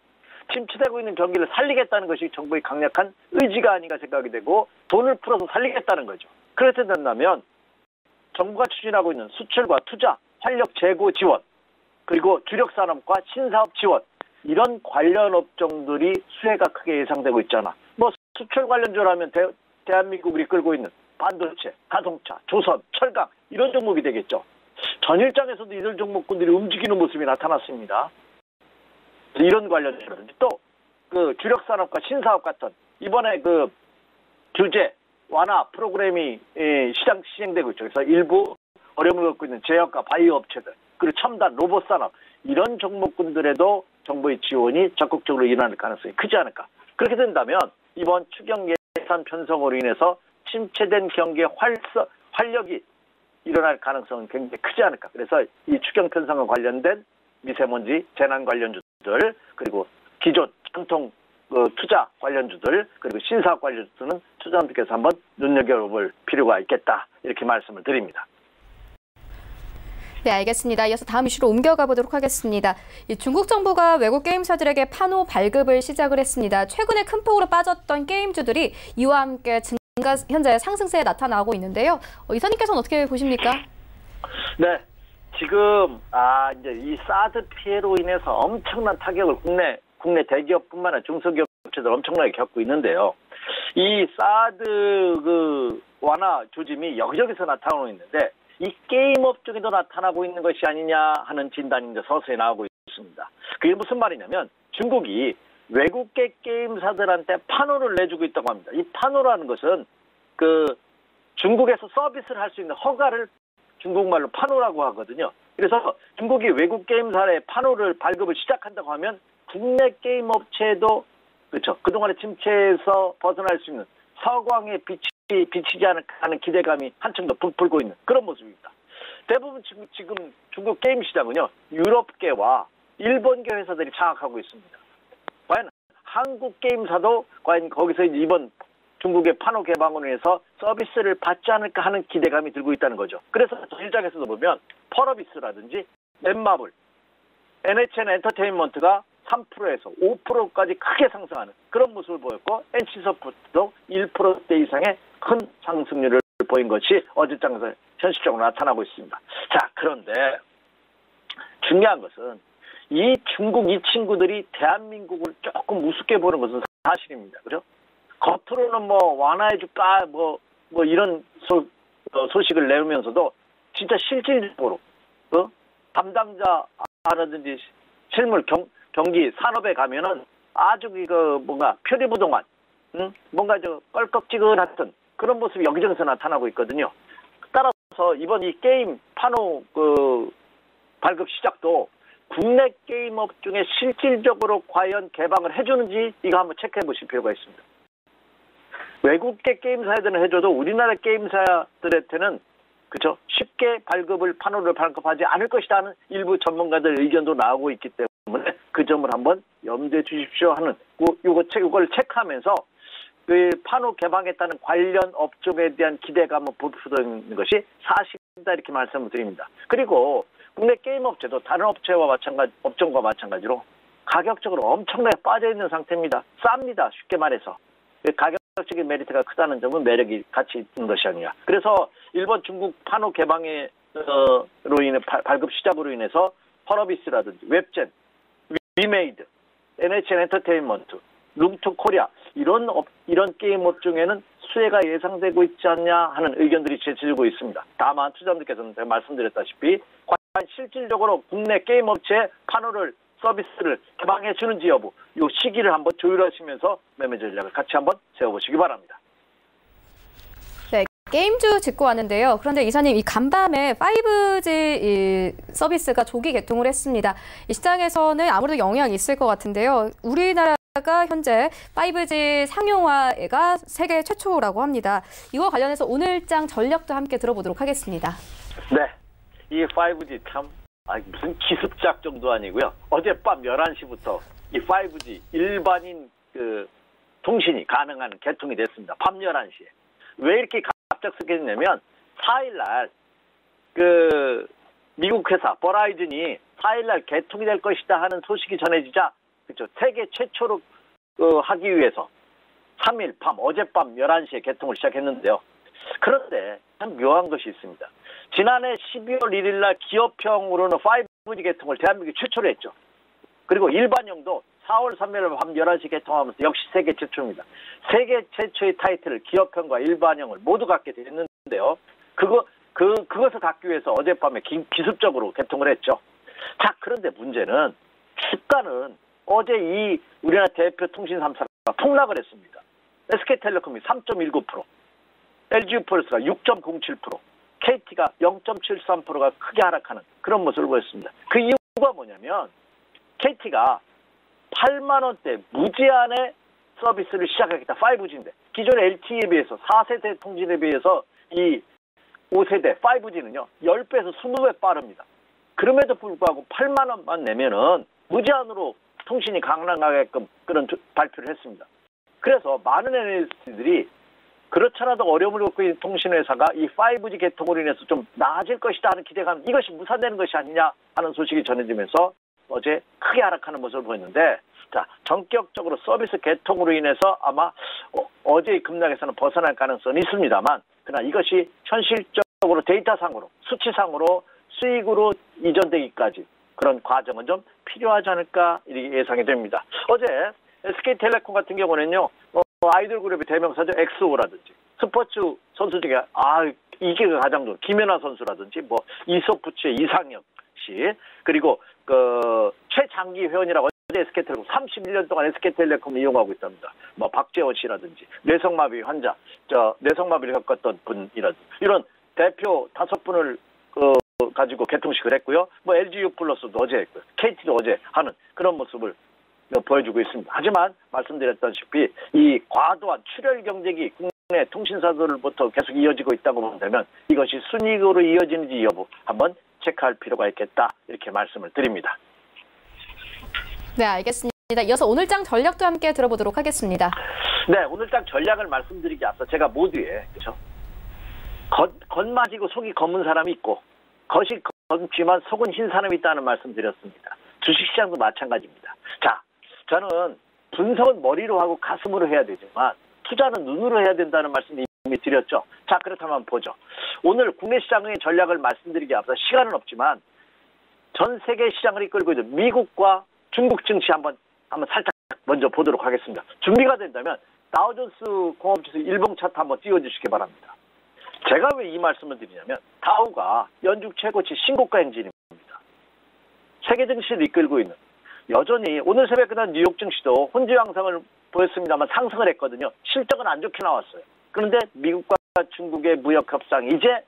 침체되고 있는 경기를 살리겠다는 것이 정부의 강력한 의지가 아닌가 생각이 되고 돈을 풀어서 살리겠다는 거죠. 그렇게 된다면 정부가 추진하고 있는 수출과 투자, 활력 재고 지원, 그리고 주력 산업과 신사업 지원 이런 관련 업종들이 수혜가 크게 예상되고 있잖아. 수출 관련주라면 대한민국을 이끌고 있는 반도체, 자동차, 조선, 철강 이런 종목이 되겠죠. 전일장에서도 이들 종목군들이 움직이는 모습이 나타났습니다. 이런 관련주라든지 또 주력 산업과 신사업 같은 이번에 규제 완화 프로그램이 시행되고 있죠. 그래서 일부 어려움을 겪고 있는 제약과 바이오 업체들 그리고 첨단 로봇 산업 이런 종목군들에도 정부의 지원이 적극적으로 일어날 가능성이 크지 않을까. 그렇게 된다면 이번 추경 예산 편성으로 인해서 침체된 경기의 활력이 일어날 가능성은 굉장히 크지 않을까. 그래서 이 추경 편성과 관련된 미세먼지 재난 관련주들 그리고 기존 전통 투자 관련주들 그리고 신사업 관련주는 투자자분들께서 한번 눈여겨볼 필요가 있겠다 이렇게 말씀을 드립니다.
네, 알겠습니다. 이어서 다음 이슈로 옮겨가 보도록 하겠습니다. 중국 정부가 외국 게임사들에게 판호 발급을 시작을 했습니다. 최근에 큰 폭으로 빠졌던 게임주들이 이와 함께 현재 상승세에 나타나고 있는데요. 이사님께서는 어떻게 보십니까?
네, 지금 이제 이 사드 피해로 인해서 엄청난 타격을 국내 대기업뿐만 아니라 중소기업 업체들 엄청나게 겪고 있는데요. 이 사드 완화 조짐이 여기저기서 나타나고 있는데 이 게임 업종에도 나타나고 있는 것이 아니냐 하는 진단이 이제 서서히 나오고 있습니다. 그게 무슨 말이냐면 중국이 외국계 게임사들한테 판호를 내주고 있다고 합니다. 이 판호라는 것은 중국에서 서비스를 할 수 있는 허가를 중국말로 판호라고 하거든요. 그래서 중국이 외국 게임사의 판호를 발급을 시작한다고 하면 국내 게임 업체도 그렇죠. 그동안의 침체에서 벗어날 수 있는 서광에 비치지 않은 기대감이 한층 더 부풀고 있는 그런 모습입니다. 대부분 지금 중국 게임 시장은요. 유럽계와 일본계 회사들이 장악하고 있습니다. 과연 한국 게임사도 과연 거기서 이번 중국의 판호 개방으로 해서 서비스를 받지 않을까 하는 기대감이 들고 있다는 거죠. 그래서 전일장에서도 보면 펄어비스라든지 넷마블, NHN 엔터테인먼트가 3%에서 5%까지 크게 상승하는 그런 모습을 보였고 NC소프트도 1%대 이상의 큰 상승률을 보인 것이 어제장에서 현실적으로 나타나고 있습니다. 자, 그런데 중요한 것은 이 중국 이 친구들이 대한민국을 조금 우습게 보는 것은 사실입니다. 그죠? 겉으로는 뭐 완화해줄까 뭐 이런 소식을 내면서도 진짜 실질적으로 담당자라든지 실물 경기 산업에 가면은 아주 뭔가 표리부동한 뭔가 껄꺽지근했던 그런 모습이 여기저기서 나타나고 있거든요. 따라서 이번 이 게임 판호 발급 시작도 국내 게임업 중에 실질적으로 과연 개방을 해주는지 이거 한번 체크해 보실 필요가 있습니다. 외국계 게임사들은 해줘도 우리나라 게임사들한테는 그렇죠? 쉽게 판호를 발급하지 않을 것이다 하는 일부 전문가들 의견도 나오고 있기 때문에 그 점을 한번 염두에 주십시오 하는 이걸 체크하면서 그 판호 개방했다는 관련 업종에 대한 기대감을 부푸는 것이 사실이다 이렇게 말씀을 드립니다. 그리고 국내 게임 업체도 다른 업종과 마찬가지로 가격적으로 엄청나게 빠져 있는 상태입니다. 쌉니다. 쉽게 말해서. 가격적인 메리트가 크다는 점은 매력이 같이 있는 것이 아니냐. 그래서 일본, 중국 판호 개방으로 인해 발급 시작으로 인해서 펄어비스라든지 웹젠, 리메이드, NHN 엔터테인먼트, 룸투 코리아 이런 게임 업종에는 수혜가 예상되고 있지 않냐 하는 의견들이 제출되고 있습니다. 다만 투자자분들께서는 제가 말씀드렸다시피 과연 실질적으로 국내 게임 업체의 서비스를 개방해 주는지 여부 이 시기를 한번 조율하시면서 매매 전략을 같이 한번 세워보시기 바랍니다.
네, 게임주 짚고 왔는데요. 그런데 이사님, 이 간밤에 5G 서비스가 조기 개통을 했습니다. 이 시장에서는 아무래도 영향이 있을 것 같은데요. 우리나라가 현재 5G 상용화가 세계 최초라고 합니다. 이와 관련해서 오늘장 전략도 함께 들어보도록 하겠습니다.
네, 이 5G 참 무슨 기습작 정도 아니고요. 어젯밤 11시부터 이 5G 일반인 통신이 가능한 개통이 됐습니다. 밤 11시에. 왜 이렇게 갑작스럽게 됐냐면 4일날 미국 회사 버라이즌이 4일날 개통이 될 것이다 하는 소식이 전해지자 그렇죠. 세계 최초로 하기 위해서 3일 밤 어젯밤 11시에 개통을 시작했는데요. 그런데 참 묘한 것이 있습니다. 지난해 12월 1일 날 기업형으로는 5G 개통을 대한민국이 최초로 했죠. 그리고 일반형도 4월 3일 밤 11시 개통하면서 역시 세계 최초입니다. 세계 최초의 타이틀을 기업형과 일반형을 모두 갖게 됐는데요. 그것을 갖기 위해서 어젯밤에 기습적으로 개통을 했죠. 자, 그런데 문제는 주가는 어제 이 우리나라 대표 통신 3사가 폭락을 했습니다. SK텔레콤이 3.19%, LG유플러스가 6.07%, KT가 0.73%가 크게 하락하는 그런 모습을 보였습니다. 그 이유가 뭐냐면 KT가 8만 원대 무제한의 서비스를 시작하겠다. 5G인데 기존의 LTE에 비해서 4세대 통신에 비해서 이 5세대 5G는요 10배에서 20배 빠릅니다. 그럼에도 불구하고 8만 원만 내면은 무제한으로 통신이 가능하게끔 그런 발표를 했습니다. 그래서 많은 NS들이 그렇잖아도 어려움을 겪고 있는 통신회사가 이 5G 개통으로 인해서 좀 나아질 것이다 하는 기대감, 이것이 무산되는 것이 아니냐 하는 소식이 전해지면서 어제 크게 하락하는 모습을 보였는데, 자, 전격적으로 서비스 개통으로 인해서 아마 어제의 급락에서는 벗어날 가능성이 있습니다만, 그러나 이것이 현실적으로 데이터상으로, 수치상으로 수익으로 이전되기까지 그런 과정은 좀 필요하지 않을까 이렇게 예상이 됩니다. 어제 SK텔레콤 같은 경우는요, 아이돌 그룹의 대명사죠. 엑소라든지 스포츠 선수 중에 이게 가장 좋은 김연아 선수라든지 이소프츠의 이상혁 씨, 그리고 최장기 회원이라고 어제 SK텔레콤 31년 동안 SK텔레콤을 이용하고 있답니다. 박재원 씨라든지 뇌성마비 환자, 뇌성마비를 겪었던 분이라든지 이런 대표 5분을 가지고 개통식을 했고요. LG유플러스도 어제 했고요. KT도 어제 하는 그런 모습을 보여주고 있습니다. 하지만 말씀드렸다시피 이 과도한 출혈 경쟁이 국내 통신사들로부터 계속 이어지고 있다고 본다면 이것이 순이익으로 이어지는지 여부 한번 체크할 필요가 있겠다, 이렇게 말씀을 드립니다.
네, 알겠습니다. 이어서 오늘장 전략도 함께 들어보도록 하겠습니다.
네, 오늘장 전략을 말씀드리기 앞서 제가 모두에 그렇죠? 겉맞이고 속이 검은 사람이 있고 겉이 검지만 속은 흰 사람이 있다는 말씀 드렸습니다. 주식시장도 마찬가지입니다. 자, 저는 분석은 머리로 하고 가슴으로 해야 되지만 투자는 눈으로 해야 된다는 말씀 이미 드렸죠. 자, 그렇다면 보죠. 오늘 국내 시장의 전략을 말씀드리기 앞서 시간은 없지만 전 세계 시장을 이끌고 있는 미국과 중국 증시 한번 살짝 먼저 보도록 하겠습니다. 준비가 된다면 다우존스 공업지수 일봉 차트 한번 띄워주시기 바랍니다. 제가 왜 이 말씀을 드리냐면 다우가 연중 최고치 신고가 행진입니다. 세계 증시를 이끌고 있는 여전히 오늘 새벽 끝난 뉴욕 증시도 혼주 양상을 보였습니다만 상승을 했거든요. 실적은 안 좋게 나왔어요. 그런데 미국과 중국의 무역 협상이 이제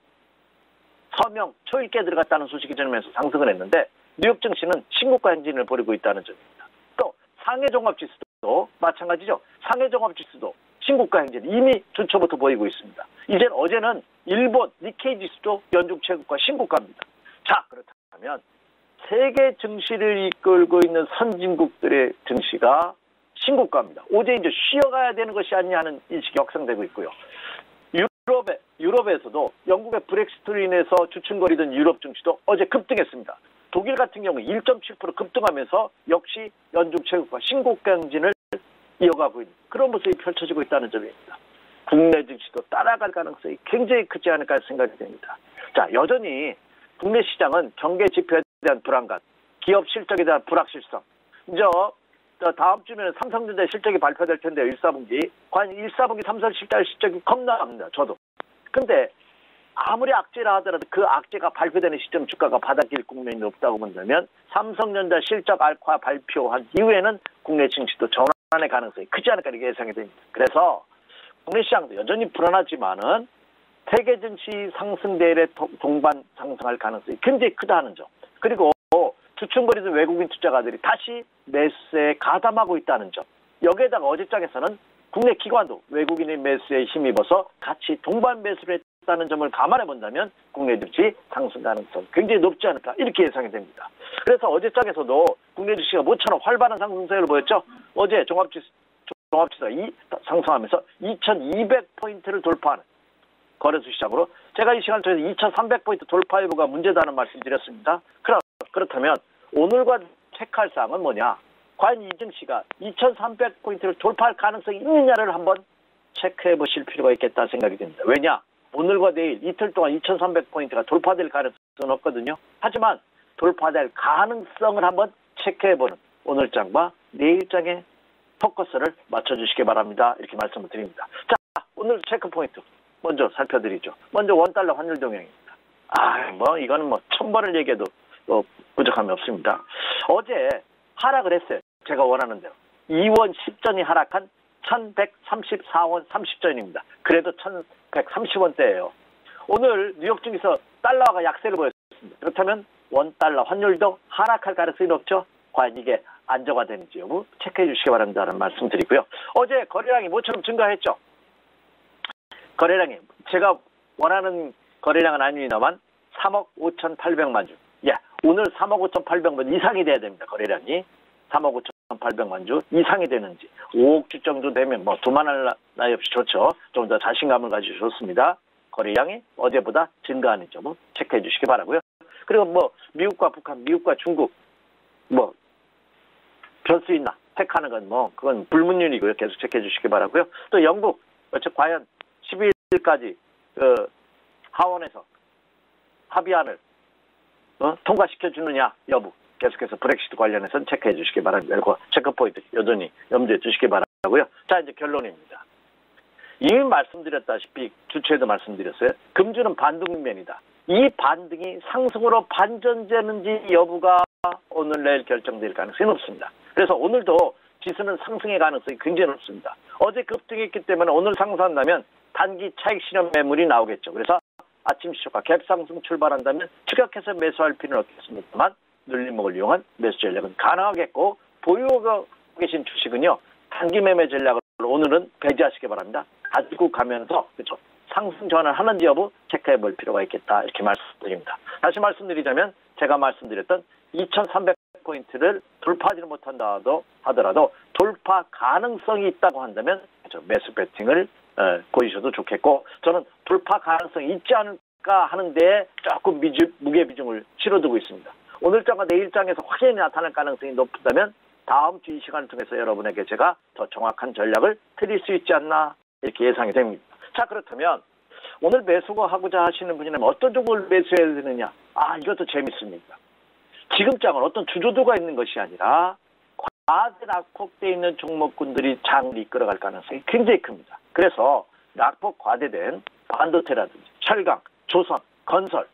서명 초읽기에 들어갔다는 소식이 전하면서 상승을 했는데 뉴욕 증시는 신고가 행진을 벌이고 있다는 점입니다. 또 상해 종합지수도 마찬가지죠. 상해 종합지수도 신고가 행진 이미 주 초부터 보이고 있습니다. 이제 어제는 일본 니케이 지수도 연중 최고가 신고가입니다. 자, 그렇다면 세계 증시를 이끌고 있는 선진국들의 증시가 신고가입니다. 어제 이제 쉬어가야 되는 것이 아니냐 하는 인식이 확산되고 있고요. 유럽에서도 영국의 브렉시트로 인해서 주춤거리던 유럽 증시도 어제 급등했습니다. 독일 같은 경우 1.7% 급등하면서 역시 연중 최고가 신고가 행진을 이어가고 있는 그런 모습이 펼쳐지고 있다는 점입니다. 국내 증시도 따라갈 가능성이 굉장히 크지 않을까 생각이 됩니다. 자, 여전히 국내 시장은 경제 지표에 대한 불안감, 기업 실적에 대한 불확실성. 이제 다음 주면 삼성전자 실적이 발표될 텐데요. 1사분기. 과연 1사분기 삼성 실적이 겁납니다. 저도. 근데 아무리 악재라 하더라도 그 악재가 발표되는 시점 주가가 바닥일 국면이 없다고 본다면 삼성전자 실적 알파 발표한 이후에는 국내 증시도 전환의 가능성이 크지 않을까 이렇게 예상이 됩니다. 그래서 국내 시장도 여전히 불안하지만은 세계 증시 상승 대열에 동반 상승할 가능성이 굉장히 크다는 점. 그리고 주춤거리던 외국인 투자가들이 다시 매수에 가담하고 있다는 점. 여기에다가 어제장에서는 국내 기관도 외국인의 매수에 힘입어서 같이 동반 매수를 했다는 점을 감안해 본다면 국내 증시 상승 가능성 굉장히 높지 않을까 이렇게 예상이 됩니다. 그래서 어제장에서도 국내 증시가 모처럼 활발한 상승세를 보였죠. 어제 종합지수가 상승하면서 2200포인트를 돌파하는 거래소 시장으로 제가 이 시간을 통해서 2300포인트 돌파 여부가 문제다는 말씀 드렸습니다. 그렇다면 오늘과 체크할 사항은 뭐냐? 과연 이 증시가 2300포인트를 돌파할 가능성이 있느냐를 한번 체크해 보실 필요가 있겠다 생각이 듭니다. 왜냐? 오늘과 내일 이틀 동안 2300포인트가 돌파될 가능성은 없거든요. 하지만 돌파될 가능성을 한번 체크해보는 오늘장과 내일장의 포커스를 맞춰주시기 바랍니다. 이렇게 말씀을 드립니다. 자, 오늘 체크포인트 먼저 살펴드리죠. 먼저 원달러 환율 동향입니다. 이거는 1000번을 얘기해도 부족함이 없습니다. 어제 하락을 했어요. 제가 원하는 대로. 2원 10전이 하락한 1134원 30전입니다. 그래도 1130원대예요. 오늘 뉴욕 증시에서 달러가 약세를 보였습니다. 그렇다면 원달러 환율도 하락할 가능성이 높죠. 과연 이게 안정화되는지 여부 체크해 주시기 바랍니다라는 말씀 드리고요. 어제 거래량이 모처럼 증가했죠. 거래량이 제가 원하는 거래량은 아닙니다만 3억 5,800만 주. 오늘 3억 5,800만 이상이 돼야 됩니다. 거래량이 3억 5,800만 주 이상이 되는지 5억 주 정도 되면 두말할 나위 없이 좋죠. 좀 더 자신감을 가지고 좋습니다. 거래량이 어제보다 증가하는 점을 체크해 주시기 바라고요. 그리고 미국과 북한, 미국과 중국 변수 있나 체크하는 건 그건 불문율이고요. 계속 체크해 주시기 바라고요. 또 영국 과연 12일까지 하원에서 합의안을 통과시켜 주느냐 여부 계속해서 브렉시트 관련해서는 체크해 주시기 바랍니다. 그리고 체크포인트 여전히 염두에 두시기 바라고요. 자, 이제 결론입니다. 이미 말씀드렸다시피 주초에도 말씀드렸어요. 금주는 반등면이다. 이 반등이 상승으로 반전되는지 여부가 오늘 내일 결정될 가능성이 높습니다. 그래서 오늘도 지수는 상승의 가능성이 굉장히 높습니다. 어제 급등했기 때문에 오늘 상승한다면 단기 차익 실현 매물이 나오겠죠. 그래서 아침 시초가 갭상승 출발한다면 추격해서 매수할 필요는 없겠습니다만 눌림목을 이용한 매수 전략은 가능하겠고 보유하고 계신 주식은요. 단기 매매 전략을 오늘은 배제하시기 바랍니다. 가지고 가면서 상승 전환을 하는지 여부 체크해 볼 필요가 있겠다 이렇게 말씀드립니다. 다시 말씀드리자면 제가 말씀드렸던 2300포인트를 돌파하지 못한다 하더라도 돌파 가능성이 있다고 한다면 매수 배팅을 보이셔도 좋겠고 저는 돌파 가능성이 있지 않을까 하는데 조금 무게 비중을 실어두고 있습니다. 오늘장과 내일장에서 확연히 나타날 가능성이 높다면 다음 주 이 시간을 통해서 여러분에게 제가 더 정확한 전략을 드릴 수 있지 않나 이렇게 예상이 됩니다. 자, 그렇다면 오늘 매수하고자 하시는 분이라면 어떤 종목을 매수해야 되느냐? 이것도 재밌습니다. 지급장은 어떤 주저도가 있는 것이 아니라 과대 낙폭돼 있는 종목군들이 장을 이끌어갈 가능성이 굉장히 큽니다. 그래서 낙폭 과대된 반도체라든지 철강, 조선, 건설,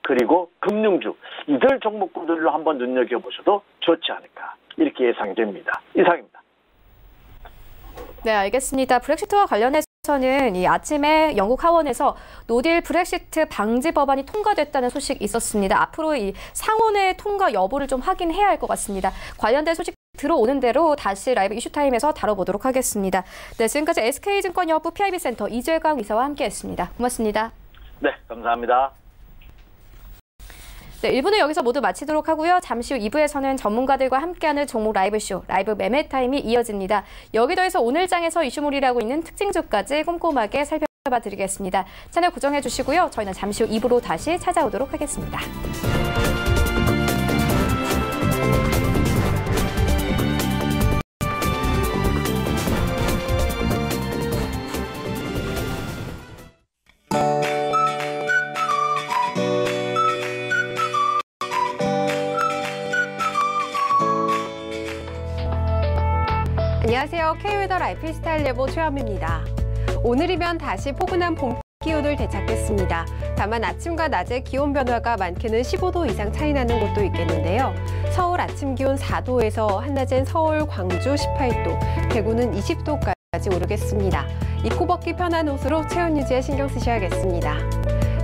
그리고 금융주 이들 종목군들로 한번 눈여겨보셔도 좋지 않을까 이렇게 예상이 됩니다. 이상입니다.
네, 알겠습니다. 브렉시트와 관련해서는 이 아침에 영국 하원에서 노딜 브렉시트 방지 법안이 통과됐다는 소식이 있었습니다. 앞으로 이 상원의 통과 여부를 좀 확인해야 할 것 같습니다. 관련된 소식 들어오는 대로 다시 라이브 이슈타임에서 다뤄보도록 하겠습니다. 네, 지금까지 SK증권여부 PIB센터 이재강 이사와 함께했습니다. 고맙습니다.
네, 감사합니다.
네, 1부는 여기서 모두 마치도록 하고요. 잠시 후 2부에서는 전문가들과 함께하는 종목 라이브쇼, 라이브 매매타임이 이어집니다. 여기 더해서 오늘 장에서 이슈몰이를 하고 있는 특징주까지 꼼꼼하게 살펴봐 드리겠습니다. 채널 고정해 주시고요. 저희는 잠시 후 2부로 다시 찾아오도록 하겠습니다.
안녕하세요. K웨더 라이프스타일 예보 최현미입니다. 오늘이면 다시 포근한 봄 기온을 되찾겠습니다. 다만 아침과 낮의 기온 변화가 많게는 15도 이상 차이 나는 곳도 있겠는데요. 서울 아침 기온 4도에서 한낮엔 서울, 광주 18도, 대구는 20도까지 오르겠습니다. 입고 벗기 편한 옷으로 체온 유지에 신경 쓰셔야겠습니다.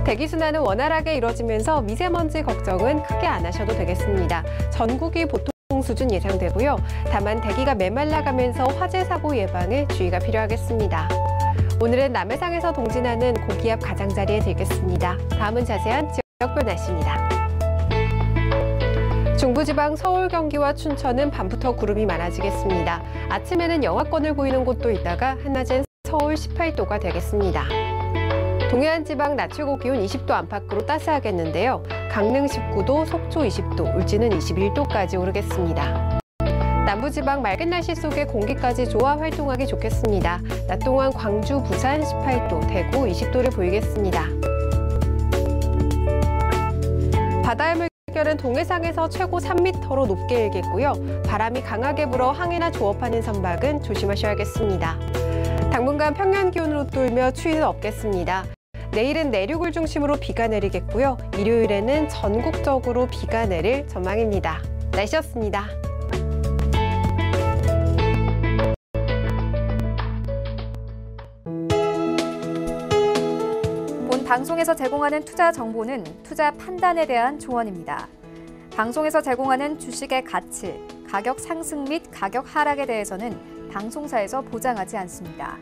대기순환은 원활하게 이뤄지면서 미세먼지 걱정은 크게 안 하셔도 되겠습니다. 전국이 보통 수준 예상되고요. 다만 대기가 메말라가면서 화재 사고 예방에 주의가 필요하겠습니다. 오늘은 남해상에서 동진하는 고기압 가장자리에 들겠습니다. 다음은 자세한 지역별 날씨입니다. 중부지방 서울, 경기와 춘천은 밤부터 구름이 많아지겠습니다. 아침에는 영하권을 보이는 곳도 있다가 한낮엔 서울 18도가 되겠습니다. 동해안 지방 낮 최고 기온 20도 안팎으로 따스하겠는데요. 강릉 19도, 속초 20도, 울진은 21도까지 오르겠습니다. 남부지방 맑은 날씨 속에 공기까지 좋아 활동하기 좋겠습니다. 낮 동안 광주, 부산 18도, 대구 20도를 보이겠습니다. 바다의 물결은 동해상에서 최고 3m로 높게 일겠고요. 바람이 강하게 불어 항해나 조업하는 선박은 조심하셔야겠습니다. 당분간 평년 기온으로 돌며 추위는 없겠습니다. 내일은 내륙을 중심으로 비가 내리겠고요. 일요일에는 전국적으로 비가 내릴 전망입니다. 날씨였습니다.
본 방송에서 제공하는 투자 정보는 투자 판단에 대한 조언입니다. 방송에서 제공하는 주식의 가치, 가격 상승 및 가격 하락에 대해서는 방송사에서 보장하지 않습니다.